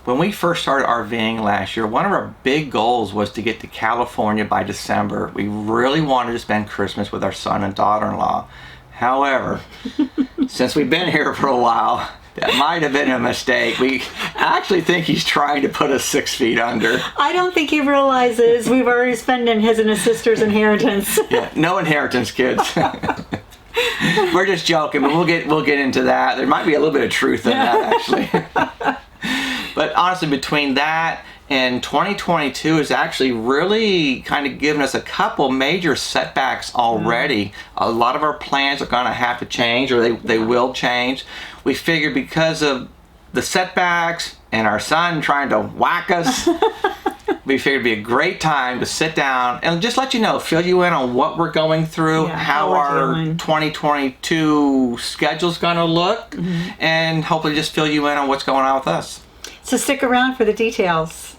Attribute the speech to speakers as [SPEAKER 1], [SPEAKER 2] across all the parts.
[SPEAKER 1] When we first started RVing last year, one of our big goals was to get to California by December. We really wanted to spend Christmas with our son and daughter-in-law. However, since we've been here for a while, that might have been a mistake. We actually think he's trying to put us 6 feet under.
[SPEAKER 2] I don't think he realizes we've already spent his and his sister's inheritance.
[SPEAKER 1] Yeah, no inheritance, kids. We're just joking, but we'll get into that. There might be a little bit of truth in that, actually. But honestly, between that and 2022 is actually really kind of given us a couple major setbacks already. A lot of our plans are going to have to change, or they will change. We figured because of the setbacks and our son trying to whack us, we figured it'd be a great time to sit down and just let you know, fill you in on what we're going through, how our 2022 schedule's going to look, and hopefully just fill you in on what's going on with us.
[SPEAKER 2] So stick around for the details.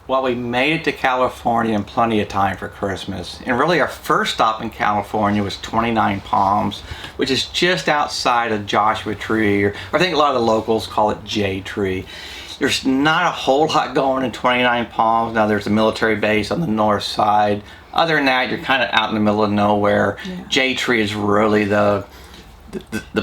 [SPEAKER 1] Well, we made it to California in plenty of time for Christmas. And really our first stop in California was 29 Palms, which is just outside of Joshua Tree, or I think a lot of the locals call it J Tree. There's not a whole lot going in 29 Palms. Now there's a military base on the north side. Other than that, you're kind of out in the middle of nowhere. Yeah. J Tree is really the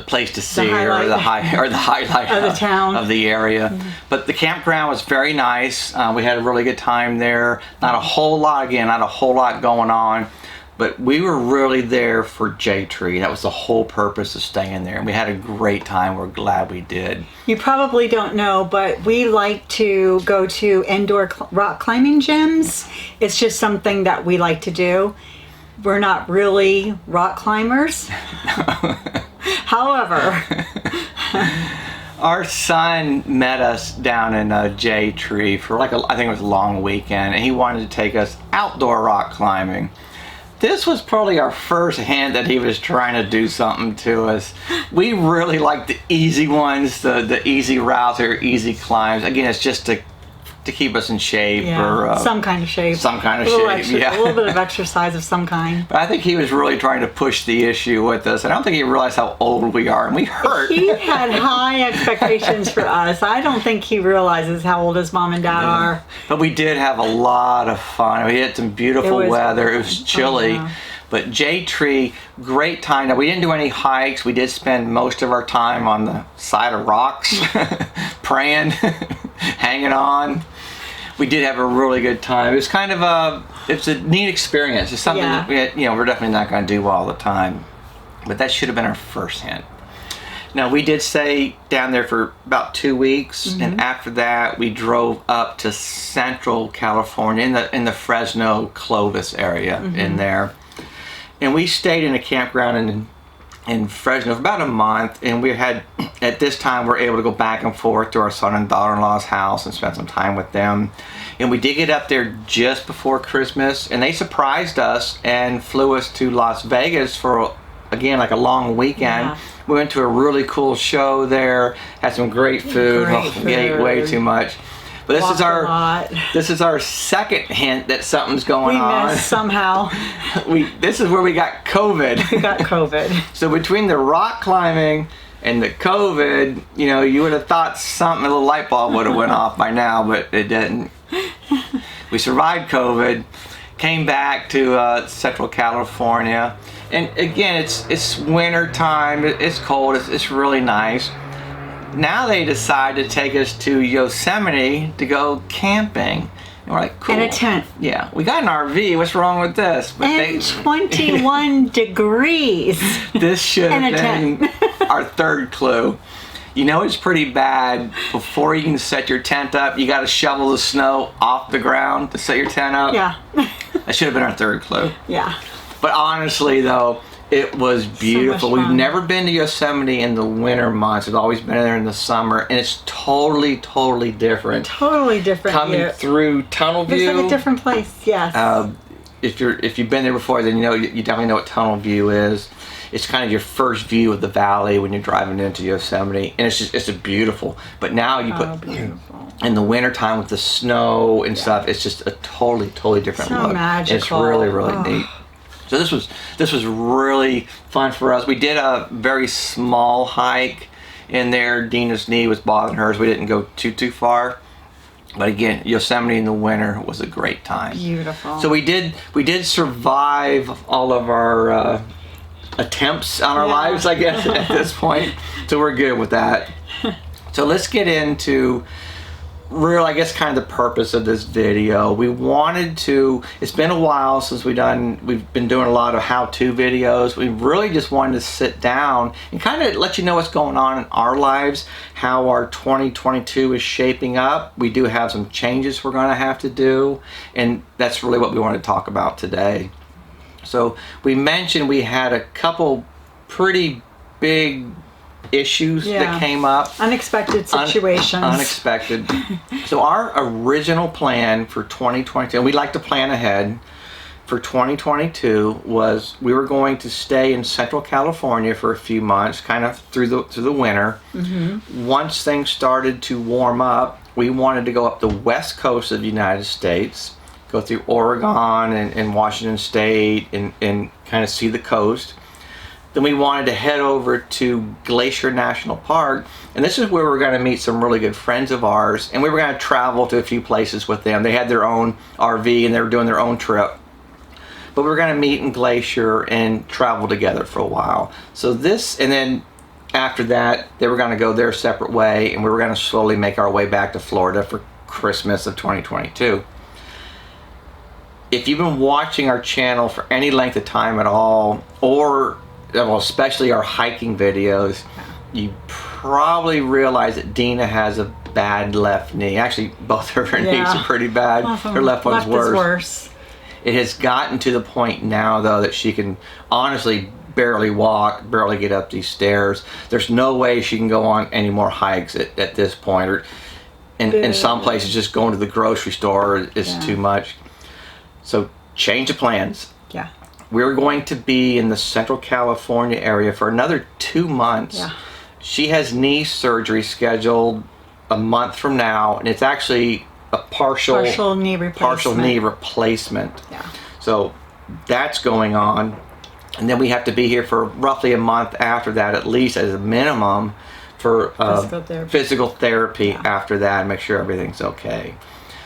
[SPEAKER 1] place to see, or the highlight
[SPEAKER 2] of the town,
[SPEAKER 1] of the area.
[SPEAKER 2] Mm-hmm.
[SPEAKER 1] But the campground was very nice. We had a really good time there. Not a whole lot going on, but we were really there for J Tree. That was the whole purpose of staying there. And we had a great time. We're glad we did.
[SPEAKER 2] You probably don't know, but we like to go to indoor rock climbing gyms. It's just something that we like to do. We're not really rock climbers. However,
[SPEAKER 1] our son met us down in J Tree for I think it was a long weekend, and he wanted to take us outdoor rock climbing. This was probably our first hint that he was trying to do something to us. We really like the easy ones, the easy routes or easy climbs. Again, it's just to keep us in shape, or
[SPEAKER 2] some kind of shape.
[SPEAKER 1] A
[SPEAKER 2] little bit of exercise of some kind.
[SPEAKER 1] But I think he was really trying to push the issue with us. I don't think he realized how old we are, and we hurt.
[SPEAKER 2] He had high expectations for us. I don't think he realizes how old his mom and dad are.
[SPEAKER 1] But we did have a lot of fun. We had some beautiful weather. It was chilly. Oh, yeah. But J Tree, great time. Now, we didn't do any hikes. We did spend most of our time on the side of rocks, praying, hanging on. We did have a really good time. It was kind of it's a neat experience. It's something that we're definitely not going to do all the time. But that should have been our first hint. Now, we did stay down there for about 2 weeks, and after that, we drove up to Central California in the Fresno, Clovis area in there. And we stayed in a campground in Fresno for about a month, and we had, at this time, we're able to go back and forth to our son and daughter-in-law's house and spend some time with them. And we did get up there just before Christmas, and they surprised us and flew us to Las Vegas for, again, like a long weekend. Yeah. We went to a really cool show there, had some great food. We ate way too much. But this is our second hint that something's going on.
[SPEAKER 2] We missed somehow.
[SPEAKER 1] This is where we got COVID.
[SPEAKER 2] We got COVID.
[SPEAKER 1] So between the rock climbing and the COVID, you would have thought a little light bulb would have went off by now, but it didn't. We survived COVID, came back to Central California, and again, it's winter time. It's cold. It's really nice. Now they decide to take us to Yosemite to go camping. And we're like, cool.
[SPEAKER 2] In a tent.
[SPEAKER 1] Yeah. We got an RV. What's wrong with this? But
[SPEAKER 2] and 21 degrees.
[SPEAKER 1] This should have been our third clue. It's pretty bad. Before you can set your tent up, you got to shovel the snow off the ground to set your tent up.
[SPEAKER 2] Yeah.
[SPEAKER 1] That should have been our third clue.
[SPEAKER 2] Yeah.
[SPEAKER 1] But honestly, though, it was beautiful.
[SPEAKER 2] So
[SPEAKER 1] We've never been to Yosemite in the winter months. We've always been there in the summer, and it's totally different.
[SPEAKER 2] Totally different.
[SPEAKER 1] Coming through Tunnel View.
[SPEAKER 2] It's like a different place. Yes.
[SPEAKER 1] If you've been there before, then you definitely know what Tunnel View is. It's kind of your first view of the valley when you're driving into Yosemite, and it's a beautiful. But now you put in the wintertime with the snow and stuff, it's just a totally different look.
[SPEAKER 2] Magical.
[SPEAKER 1] It's really neat. So this was really fun for us. We did a very small hike in there. Dina's knee was bothering hers. We didn't go too far. But again, Yosemite in the winter was a great time.
[SPEAKER 2] Beautiful.
[SPEAKER 1] So we did survive all of our attempts on our lives, I guess, at this point. So we're good with that. So let's get into real, I guess, kind of the purpose of this video. We wanted to, it's been a while since we've been doing a lot of how-to videos. We really just wanted to sit down and kind of let you know what's going on in our lives, how our 2022 is shaping up. We do have some changes we're going to have to do, and that's really what we want to talk about today. So we mentioned we had a couple pretty big issues that came up.
[SPEAKER 2] Unexpected situations.
[SPEAKER 1] Unexpected. So our original plan for 2022, and we like to plan ahead, for 2022 was we were going to stay in Central California for a few months, kind of through the winter. Once things started to warm up, we wanted to go up the west coast of the United States, go through Oregon and Washington State and kind of see the coast. Then we wanted to head over to Glacier National Park, and this is where we're going to meet some really good friends of ours, and we were going to travel to a few places with them. They had their own RV and they were doing their own trip. But we were going to meet in Glacier and travel together for a while. So this, and then after that, they were going to go their separate way, and we were going to slowly make our way back to Florida for Christmas of 2022. If you've been watching our channel for any length of time at all, or well, especially our hiking videos, you probably realize that Dina has a bad left knee. Actually, both of her knees are pretty bad. Her left one's worse. It has gotten to the point now, though, that she can honestly barely walk, barely get up these stairs. There's no way she can go on any more hikes at this point. Or in some places, just going to the grocery store is too much. So change of plans.
[SPEAKER 2] Yeah.
[SPEAKER 1] We're going to be in the Central California area for another 2 months.
[SPEAKER 2] Yeah.
[SPEAKER 1] She has knee surgery scheduled a month from now, and it's actually a partial knee replacement.
[SPEAKER 2] Yeah.
[SPEAKER 1] So that's going on. And then we have to be here for roughly a month after that, at least as a minimum, for physical therapy after that, and make sure everything's okay.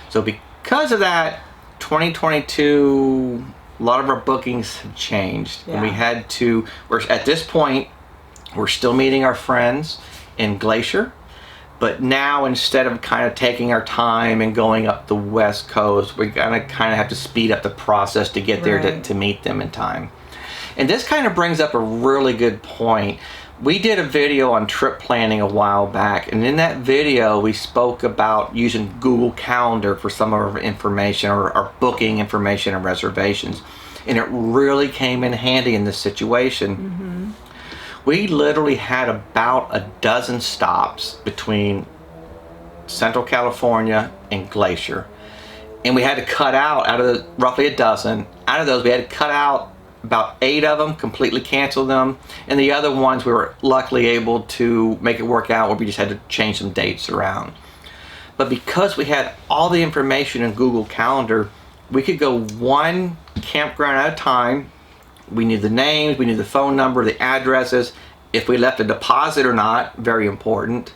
[SPEAKER 1] So because of that, 2022, a lot of our bookings have changed. And we had to, at this point, we're still meeting our friends in Glacier, but now instead of kind of taking our time and going up the west coast, we're gonna kind of have to speed up the process to get there to meet them in time. And this kind of brings up a really good point. We did a video on trip planning a while back, and in that video we spoke about using Google Calendar for some of our information, or our booking information and reservations. And it really came in handy in this situation. We literally had about a dozen stops between Central California and Glacier. And we had to cut out of the roughly a dozen, out of those we had to cut out about 8 of them, completely cancel them, and the other ones we were luckily able to make it work out where we just had to change some dates around. But because we had all the information in Google Calendar, we could go one campground at a time. We knew the names, we knew the phone number, the addresses, if we left a deposit or not, very important,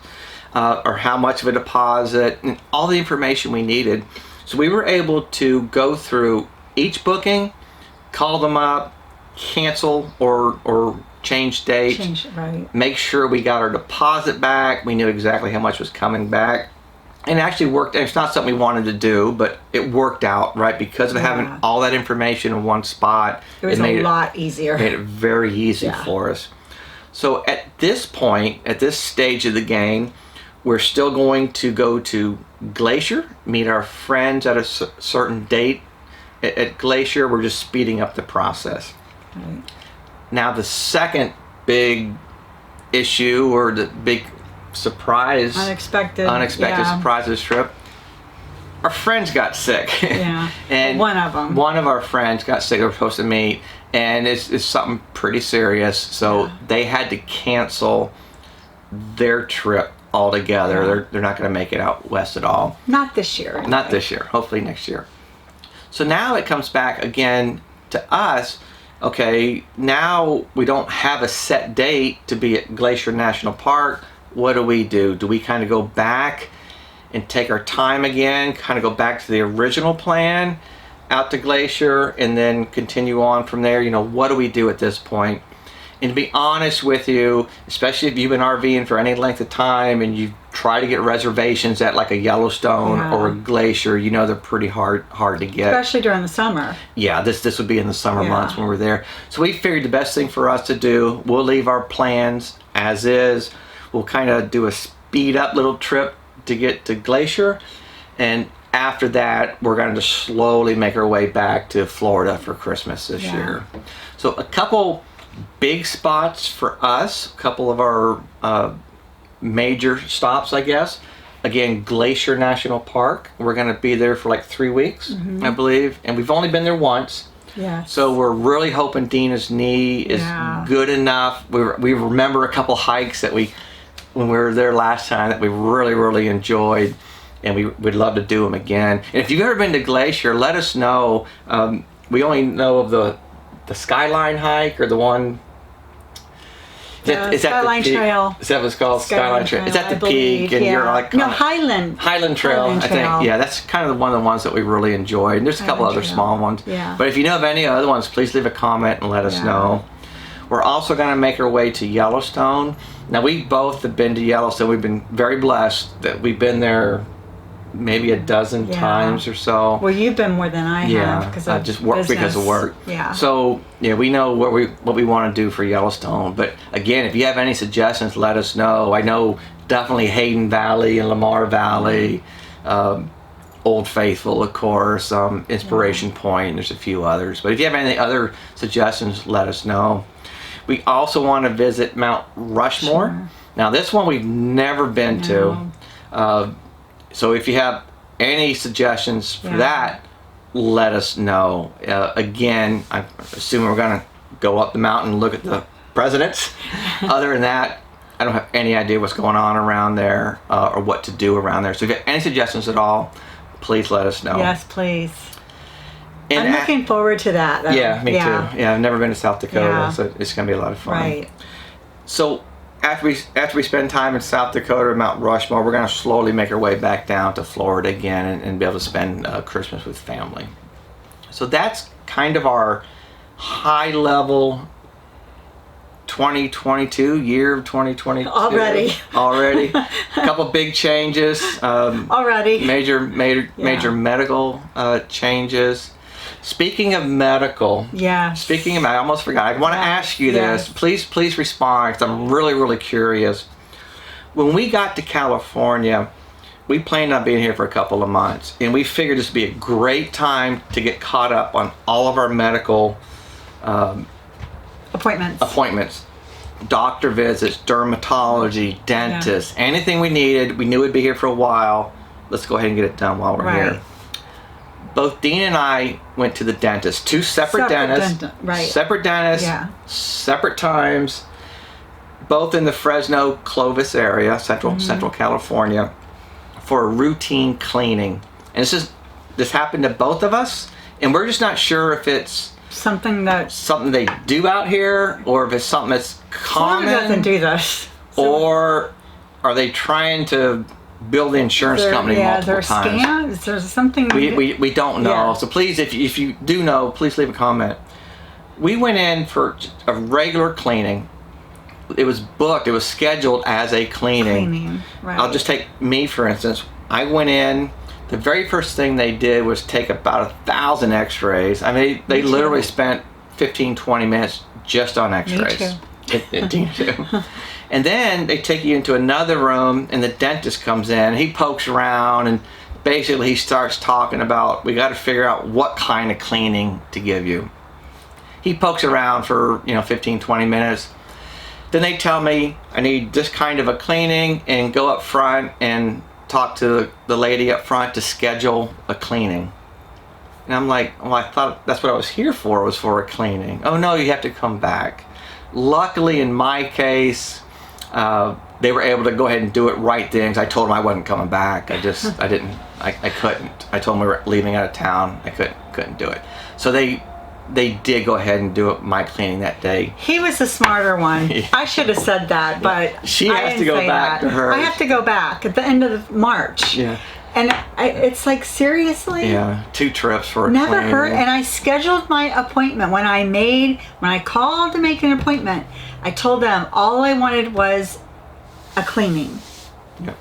[SPEAKER 1] or how much of a deposit, and all the information we needed. So we were able to go through each booking, call them up, cancel or change dates, make sure we got our deposit back, we knew exactly how much was coming back, and it actually worked. It's not something we wanted to do, but it worked out, right? Because of having all that information in one spot,
[SPEAKER 2] it made it a lot easier.
[SPEAKER 1] Made it very easy for us. So at this point, at this stage of the game, we're still going to go to Glacier, meet our friends at a certain date at Glacier. We're just speeding up the process. Now the second big issue, or the big surprise, unexpected surprise of this trip, our friends got sick. And one of our friends got sick. They were supposed to meet, and it's something pretty serious, so they had to cancel their trip altogether. They're not going to make it out west at all.
[SPEAKER 2] Not this year. Anyway.
[SPEAKER 1] Not this year. Hopefully next year. So now it comes back again to us, okay, now we don't have a set date to be at Glacier National Park. What do? Do we kind of go back and take our time again, kind of go back to the original plan out to Glacier and then continue on from there? You know, what do we do at this point? And to be honest with you, especially if you've been RVing for any length of time and you try to get reservations at like a Yellowstone or a Glacier, you know they're pretty hard to get.
[SPEAKER 2] Especially during the summer.
[SPEAKER 1] Yeah, this would be in the summer months when we're there. So we figured the best thing for us to do, we'll leave our plans as is. We'll kind of do a speed up little trip to get to Glacier, and after that we're going to slowly make our way back to Florida for Christmas this year. So a couple big spots for us, a couple of our major stops, I guess. Again, Glacier National Park. We're going to be there for like 3 weeks, I believe, and we've only been there once.
[SPEAKER 2] Yeah.
[SPEAKER 1] So we're really hoping Dina's knee is good enough. We remember a couple hikes that when we were there last time that we really enjoyed, and we'd love to do them again. And if you've ever been to Glacier, let us know. We only know of the Skyline hike, or the one.
[SPEAKER 2] Is Skyline Trail.
[SPEAKER 1] Is that what it's called? Skyline Trail. It's at the peak, and you're like
[SPEAKER 2] Highland
[SPEAKER 1] Trail. I think. Yeah, that's kind of one of the ones that we really enjoyed. And there's a couple other small ones.
[SPEAKER 2] Yeah.
[SPEAKER 1] But if you know of any other ones, please leave a comment and let us know. We're also going to make our way to Yellowstone. Now, we both have been to Yellowstone. We've been very blessed that we've been there maybe a dozen times or so.
[SPEAKER 2] Well, you've been more than I have because of
[SPEAKER 1] just work, because of work.
[SPEAKER 2] Yeah.
[SPEAKER 1] So we know what we want to do for Yellowstone. But again, if you have any suggestions, let us know. I know definitely Hayden Valley and Lamar Valley, Old Faithful, of course, Inspiration Point. There's a few others. But if you have any other suggestions, let us know. We also want to visit Mount Rushmore. Sure. Now, this one we've never been to. So if you have any suggestions for that, let us know. Again, I'm assuming we're going to go up the mountain and look at the presidents. Other than that, I don't have any idea what's going on around there or what to do around there. So if you have any suggestions at all, please let us know.
[SPEAKER 2] Yes, please.
[SPEAKER 1] And
[SPEAKER 2] I'm looking forward to that, though.
[SPEAKER 1] Yeah, me too. Yeah, I've never been to South Dakota, so it's going to be a lot of fun.
[SPEAKER 2] Right.
[SPEAKER 1] So after we spend time in South Dakota or Mount Rushmore, we're going to slowly make our way back down to Florida again and be able to spend Christmas with family. So that's kind of our high-level 2022, year of 2022. Already. A couple big changes.
[SPEAKER 2] Already.
[SPEAKER 1] Major medical changes. Speaking of medical, I almost forgot. I want to ask you this. Please respond, because I'm really curious. When we got to California, we planned on being here for a couple of months, and we figured this would be a great time to get caught up on all of our medical appointments. Doctor visits, dermatology, dentist, anything we needed. We knew we'd be here for a while. Let's go ahead and get it done while we're here. Both Dean and I went to the dentist, two separate dentists, separate dentists, separate times, both in the Fresno, Clovis area, Central California, for a routine cleaning. And this happened to both of us, and we're just not sure if it's something they do out here, or if it's something that's common.
[SPEAKER 2] Florida doesn't do this.
[SPEAKER 1] Or are they trying to build the insurance company multiple times?
[SPEAKER 2] Scams? There's something
[SPEAKER 1] we don't know. So please, if you do know, please leave a comment. We went in for a regular cleaning. It was booked. It was scheduled as a cleaning.
[SPEAKER 2] Right.
[SPEAKER 1] I'll just take me for instance. I went in. The very first thing they did was take about 1,000 x-rays. I mean, they literally spent 15-20 minutes just on x-rays. Me too. And then they take you into another room, and the dentist comes in. He pokes around, and basically he starts talking about, we got to figure out what kind of cleaning to give you. He pokes around for 15-20 minutes. Then they tell me I need this kind of a cleaning, and go up front and talk to the lady up front to schedule a cleaning. And I'm like, well, I thought that's what I was here for, was for a cleaning. Oh no, you have to come back. Luckily in my case, they were able to go ahead and do it right then, because I told them I wasn't coming back. I couldn't. I told them we were leaving out of town. I couldn't do it. So they they did go ahead and do my cleaning that day.
[SPEAKER 2] He was the smarter one.
[SPEAKER 1] Yeah.
[SPEAKER 2] I should have said that, but
[SPEAKER 1] She
[SPEAKER 2] I
[SPEAKER 1] has
[SPEAKER 2] didn't
[SPEAKER 1] to go
[SPEAKER 2] say
[SPEAKER 1] back
[SPEAKER 2] that.
[SPEAKER 1] to hers.
[SPEAKER 2] I have to go back at the end of March.
[SPEAKER 1] Yeah.
[SPEAKER 2] And it's like, seriously?
[SPEAKER 1] Yeah, 2 trips for a
[SPEAKER 2] Never
[SPEAKER 1] cleaning.
[SPEAKER 2] heard. And I scheduled my appointment when I called to make an appointment. I told them all I wanted was a cleaning.
[SPEAKER 1] Yeah.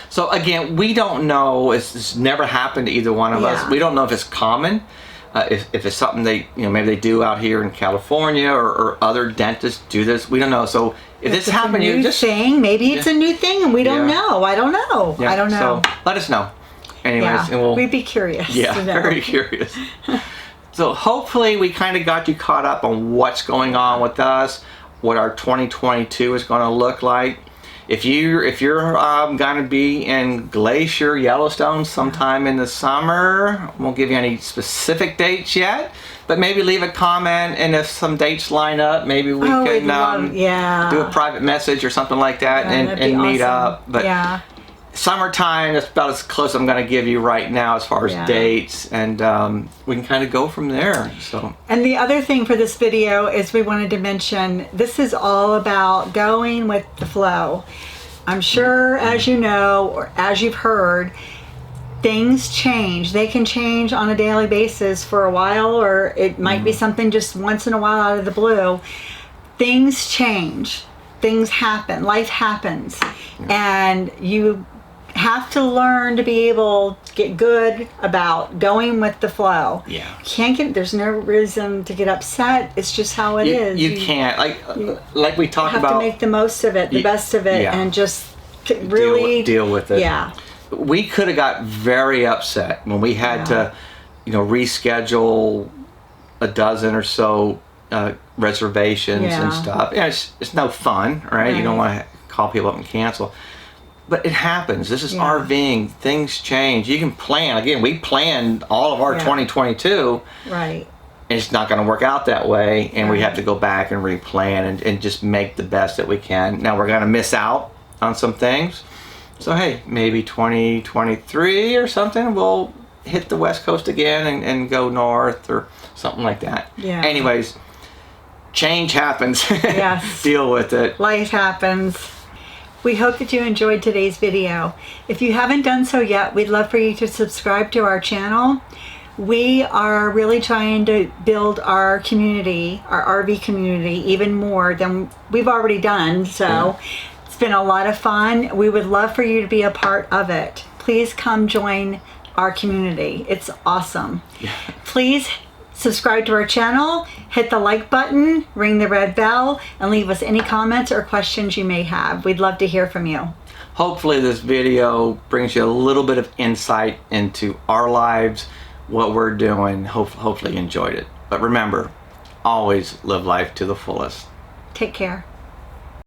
[SPEAKER 1] So again, we don't know. It's never happened to either one of us.
[SPEAKER 2] Yeah.
[SPEAKER 1] We don't know if it's common. If it's something they, maybe they do out here in California, or other dentists do this. We don't know. So if this happened, you just
[SPEAKER 2] thing. Maybe it's a new thing, and we don't
[SPEAKER 1] Yeah.
[SPEAKER 2] know. I don't know.
[SPEAKER 1] Yeah,
[SPEAKER 2] I don't know.
[SPEAKER 1] So let us know. Anyways,
[SPEAKER 2] Yeah,
[SPEAKER 1] and we'll,
[SPEAKER 2] we'd be curious.
[SPEAKER 1] yeah,
[SPEAKER 2] to know.
[SPEAKER 1] very curious. So hopefully we kind of got you caught up on what's going on with us, what our 2022 is going to look like. If you're going to be in Glacier, Yellowstone sometime in the summer, won't give you any specific dates yet, but maybe leave a comment, and if some dates line up, maybe we
[SPEAKER 2] Oh,
[SPEAKER 1] can
[SPEAKER 2] we'd love- yeah.
[SPEAKER 1] do a private message or something like that,
[SPEAKER 2] Yeah,
[SPEAKER 1] and
[SPEAKER 2] that'd be
[SPEAKER 1] meet
[SPEAKER 2] awesome.
[SPEAKER 1] up. But
[SPEAKER 2] yeah.
[SPEAKER 1] summertime, that's about as close I'm going to give you right now as far as
[SPEAKER 2] Yeah.
[SPEAKER 1] dates, and we can kind of go from there. So
[SPEAKER 2] And the other thing for this video is we wanted to mention, this is all about going with the flow. I'm sure, as you know, or as you've heard, things change. They can change on a daily basis for a while, or it might be something just once in a while out of the blue. Things change. Things happen. Life happens. And you have to learn to be able to get good about going with the flow.
[SPEAKER 1] Yeah.
[SPEAKER 2] There's no reason to get upset. It's just how it is.
[SPEAKER 1] you can't, like we talked
[SPEAKER 2] have
[SPEAKER 1] about.
[SPEAKER 2] to make the most of it, the best of it,
[SPEAKER 1] yeah.
[SPEAKER 2] and just really
[SPEAKER 1] deal with it.
[SPEAKER 2] Yeah.
[SPEAKER 1] We could have got very upset when we had to, reschedule a dozen or so reservations and stuff. Yeah, it's no fun, right? You don't want to call people up and cancel. But it happens. This is RVing. Things change. You can plan. Again, we planned all of our 2022.
[SPEAKER 2] Right.
[SPEAKER 1] And it's not going to work out that way. And we have to go back and replan and just make the best that we can. Now, we're going to miss out on some things. So, hey, maybe 2023 or something, we'll hit the West Coast again and go north or something like that.
[SPEAKER 2] Yeah.
[SPEAKER 1] Anyways, change happens.
[SPEAKER 2] Yes.
[SPEAKER 1] Deal with it.
[SPEAKER 2] Life happens. We hope that you enjoyed today's video. If you haven't done so yet, we'd love for you to subscribe to our channel. We are really trying to build our community, our RV community, even more than we've already done. So it's been a lot of fun. We would love for you to be a part of it. Please come join our community. It's awesome.
[SPEAKER 1] Yeah.
[SPEAKER 2] Please subscribe to our channel, hit the like button, ring the red bell, and leave us any comments or questions you may have. We'd love to hear from you.
[SPEAKER 1] Hopefully this video brings you a little bit of insight into our lives, what we're doing. Hopefully you enjoyed it. But remember, always live life to the fullest.
[SPEAKER 2] Take care.